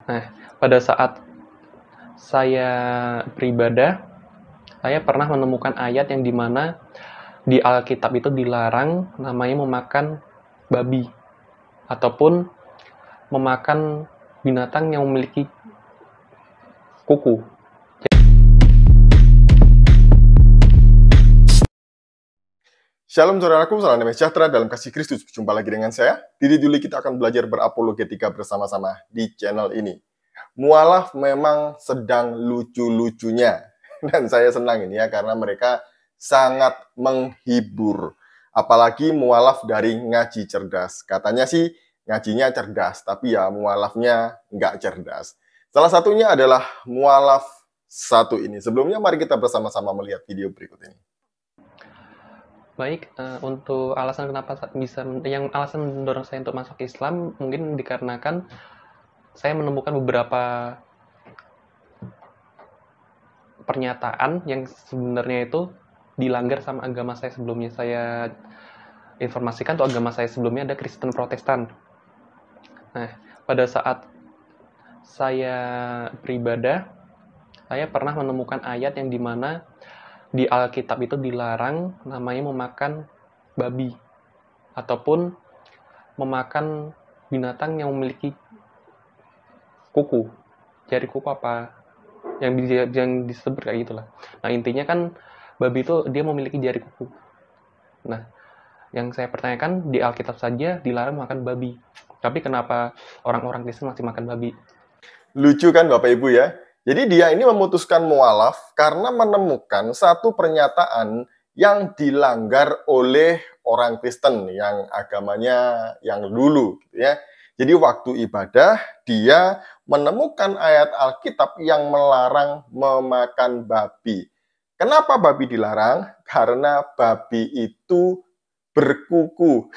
Nah, pada saat saya beribadah, saya pernah menemukan ayat yang dimana di Alkitab itu dilarang namanya memakan babi ataupun memakan binatang yang memiliki kuku. Shalom saudaraku, salam damai sejahtera dalam kasih Kristus. Jumpa lagi dengan saya. Didi Duli, kita akan belajar berapologetika bersama-sama di channel ini. Mualaf memang sedang lucu-lucunya. Dan saya senang ini ya, karena mereka sangat menghibur. Apalagi mualaf dari ngaji cerdas. Katanya sih ngajinya cerdas, tapi ya mualafnya nggak cerdas. Salah satunya adalah mualaf satu ini. Sebelumnya mari kita bersama-sama melihat video berikut ini. Baik, untuk alasan kenapa alasan mendorong saya untuk masuk Islam mungkin dikarenakan saya menemukan beberapa pernyataan yang sebenarnya itu dilanggar sama agama saya sebelumnya. Saya informasikan tuh agama saya sebelumnya ada Kristen Protestan. Nah, pada saat saya beribadah, saya pernah menemukan ayat yang dimana di Alkitab itu dilarang namanya memakan babi ataupun memakan binatang yang memiliki kuku. Jari kuku apa yang disebut kayak gitulah. Nah, intinya kan babi itu dia memiliki jari kuku. Nah, yang saya pertanyakan di Alkitab saja dilarang makan babi. Tapi kenapa orang-orang Kristen masih makan babi? Lucu kan Bapak Ibu ya? Jadi dia ini memutuskan mualaf karena menemukan satu pernyataan yang dilanggar oleh orang Kristen yang agamanya yang dulu gitu ya. Jadi waktu ibadah dia menemukan ayat Alkitab yang melarang memakan babi. Kenapa babi dilarang? Karena babi itu berkuku.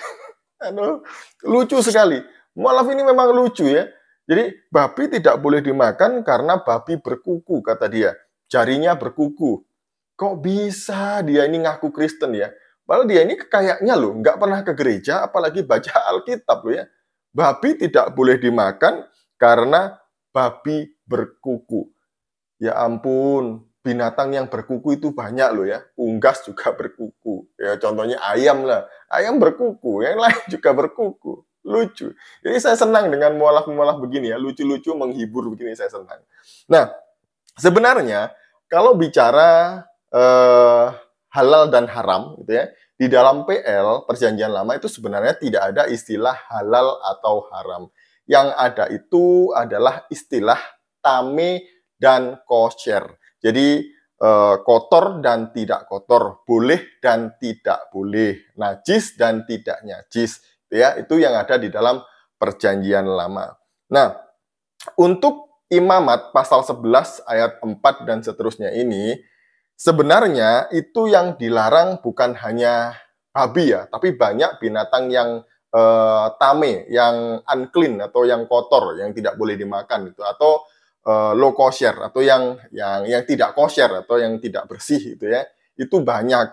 Aduh, lucu sekali. Mualaf ini memang lucu ya. Jadi babi tidak boleh dimakan karena babi berkuku, kata dia. Jarinya berkuku. Kok bisa dia ini ngaku Kristen ya? Padahal dia ini kayaknya loh, nggak pernah ke gereja, apalagi baca Alkitab loh ya. Babi tidak boleh dimakan karena babi berkuku. Ya ampun, binatang yang berkuku itu banyak loh ya. Unggas juga berkuku. Ya contohnya ayam lah. Ayam berkuku, yang lain juga berkuku. Lucu. Jadi saya senang dengan mualaf-mualaf begini ya, lucu-lucu menghibur begini saya senang. Nah, sebenarnya kalau bicara halal dan haram gitu ya, di dalam PL Perjanjian Lama itu sebenarnya tidak ada istilah halal atau haram. Yang ada itu adalah istilah tame dan kosher. Jadi kotor dan tidak kotor, boleh dan tidak boleh, najis dan tidak najis. Ya, itu yang ada di dalam Perjanjian Lama. Nah, untuk imamat pasal 11 ayat 4 dan seterusnya ini, sebenarnya itu yang dilarang bukan hanya babi ya, tapi banyak binatang yang tame, yang unclean atau yang kotor, yang tidak boleh dimakan itu, atau low kosher atau yang tidak kosher atau yang tidak bersih itu ya. Itu banyak.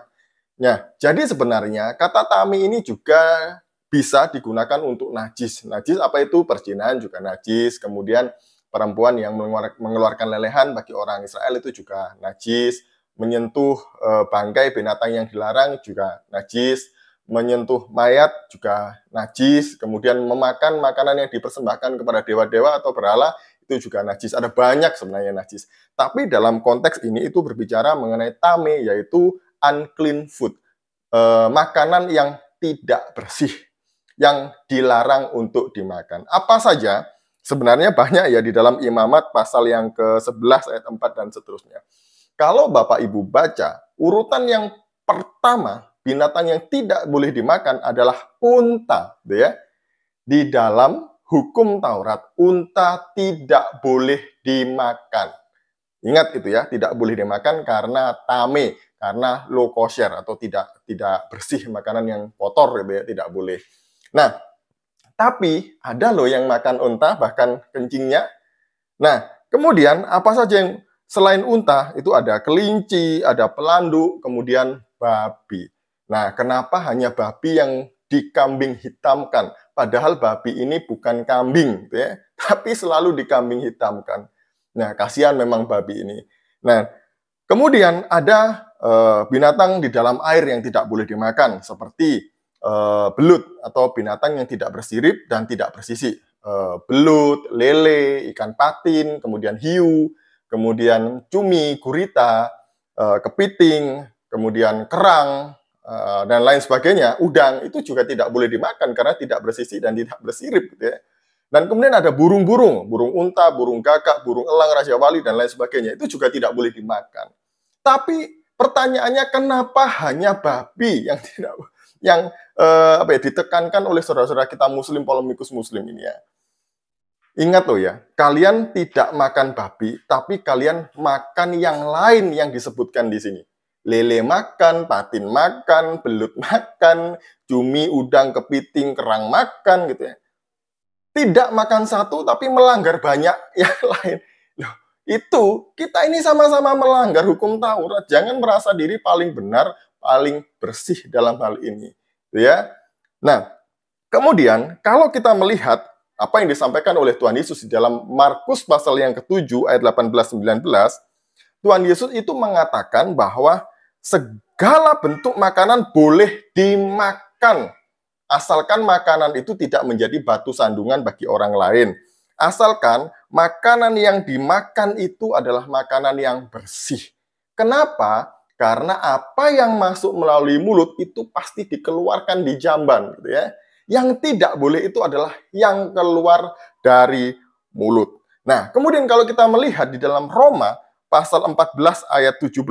Nah, jadi sebenarnya kata tame ini juga bisa digunakan untuk najis. Najis apa itu? Perzinahan juga najis. Kemudian perempuan yang mengeluarkan lelehan bagi orang Israel itu juga najis. Menyentuh bangkai binatang yang dilarang juga najis. Menyentuh mayat juga najis. Kemudian memakan makanan yang dipersembahkan kepada dewa-dewa atau berhala itu juga najis. Ada banyak sebenarnya najis. Tapi dalam konteks ini itu berbicara mengenai tame, yaitu unclean food. Makanan yang tidak bersih, yang dilarang untuk dimakan. Apa saja? Sebenarnya banyak ya di dalam imamat pasal yang ke-11 ayat 4 dan seterusnya. Kalau Bapak Ibu baca, urutan yang pertama, binatang yang tidak boleh dimakan adalah unta. Gitu ya. Di dalam hukum Taurat, unta tidak boleh dimakan. Ingat itu ya, tidak boleh dimakan karena tame, karena low kosher atau tidak bersih, makanan yang kotor gitu ya, tidak boleh. Nah, tapi ada loh yang makan unta, bahkan kencingnya. Nah, kemudian apa saja yang selain unta, itu ada kelinci, ada pelanduk, kemudian babi. Nah, kenapa hanya babi yang dikambing hitamkan. Padahal babi ini bukan kambing, gitu ya, tapi selalu dikambing hitamkan. Nah, kasihan memang babi ini. Nah, kemudian ada binatang di dalam air yang tidak boleh dimakan, seperti belut atau binatang yang tidak bersirip dan tidak bersisik. Belut, lele, ikan patin, kemudian hiu, kemudian cumi, gurita, kepiting, kemudian kerang, dan lain sebagainya. Udang itu juga tidak boleh dimakan karena tidak bersisik dan tidak bersirip, gitu ya. Dan kemudian ada burung-burung, burung unta, burung gagak, burung elang, raja wali, dan lain sebagainya. Itu juga tidak boleh dimakan. Tapi pertanyaannya, kenapa hanya babi yang tidak ditekankan oleh saudara-saudara kita muslim, polemikus muslim ini ya? Ingat loh ya, kalian tidak makan babi, tapi kalian makan yang lain yang disebutkan di sini. Lele makan, patin makan, belut makan, cumi, udang, kepiting, kerang makan, gitu ya. Tidak makan satu tapi melanggar banyak yang lain. Loh, itu kita ini sama-sama melanggar hukum Taurat. Jangan merasa diri paling benar, paling bersih dalam hal ini, ya. Nah, kemudian kalau kita melihat apa yang disampaikan oleh Tuhan Yesus di dalam Markus pasal yang ke-7 ayat 18-19, Tuhan Yesus itu mengatakan bahwa segala bentuk makanan boleh dimakan, asalkan makanan itu tidak menjadi batu sandungan bagi orang lain. Asalkan makanan yang dimakan itu adalah makanan yang bersih. Kenapa? Karena apa yang masuk melalui mulut itu pasti dikeluarkan di jamban, gitu ya. Yang tidak boleh itu adalah yang keluar dari mulut. Nah, kemudian kalau kita melihat di dalam Roma pasal 14 ayat 17,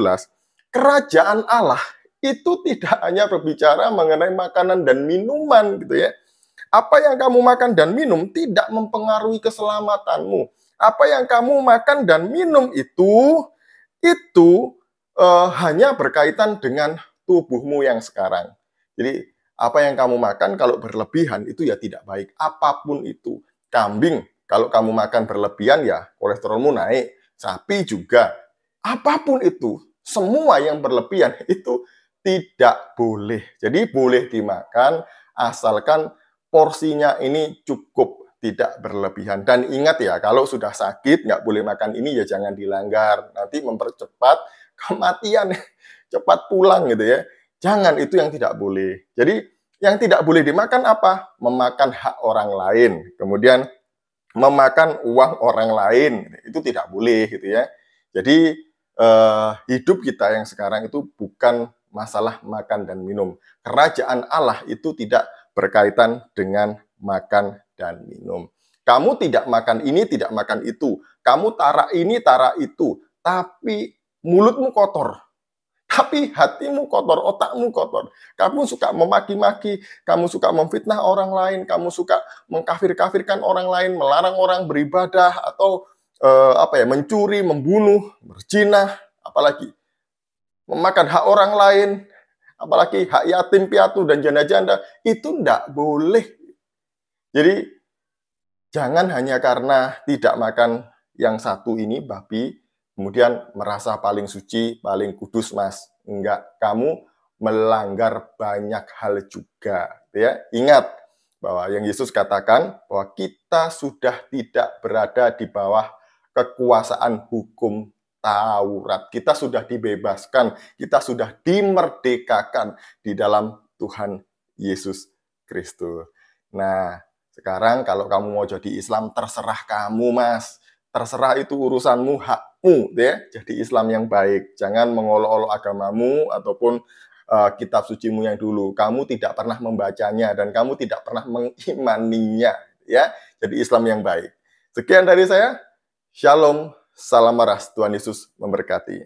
kerajaan Allah itu tidak hanya berbicara mengenai makanan dan minuman, gitu ya. Apa yang kamu makan dan minum tidak mempengaruhi keselamatanmu. Apa yang kamu makan dan minum itu hanya berkaitan dengan tubuhmu yang sekarang. Jadi apa yang kamu makan kalau berlebihan itu ya tidak baik. Apapun itu. Kambing, kalau kamu makan berlebihan ya kolesterolmu naik. Sapi juga. Apapun itu, semua yang berlebihan itu tidak boleh. Jadi boleh dimakan asalkan porsinya ini cukup, tidak berlebihan. Dan ingat ya, kalau sudah sakit nggak boleh makan ini ya jangan dilanggar. Nanti mempercepat kematian, cepat pulang gitu ya. Jangan, itu yang tidak boleh. Jadi yang tidak boleh dimakan apa? Memakan hak orang lain. Kemudian memakan uang orang lain. Itu tidak boleh gitu ya. Jadi hidup kita yang sekarang itu bukan masalah makan dan minum. Kerajaan Allah itu tidak berkaitan dengan makan dan minum. Kamu tidak makan ini, tidak makan itu. Kamu tarak ini, tarak itu. Tapi mulutmu kotor. Tapi hatimu kotor, otakmu kotor. Kamu suka memaki-maki, kamu suka memfitnah orang lain, kamu suka mengkafir-kafirkan orang lain, melarang orang beribadah, atau mencuri, membunuh, berzina, apalagi memakan hak orang lain, apalagi hak yatim piatu dan janda-janda, itu tidak boleh. Jadi jangan hanya karena tidak makan yang satu ini, babi, kemudian merasa paling suci, paling kudus, Mas. Enggak, kamu melanggar banyak hal juga. Ya, ingat bahwa yang Yesus katakan bahwa kita sudah tidak berada di bawah kekuasaan hukum Taurat. Kita sudah dibebaskan, kita sudah dimerdekakan di dalam Tuhan Yesus Kristus. Nah, sekarang kalau kamu mau jadi Islam, terserah kamu, Mas. Terserah, itu urusanmu, hakmu, ya. Jadi Islam yang baik. Jangan mengolok-olok agamamu ataupun kitab sucimu yang dulu. Kamu tidak pernah membacanya dan kamu tidak pernah mengimaninya, ya. Jadi Islam yang baik. Sekian dari saya. Shalom. Salam maras, Tuhan Yesus memberkati.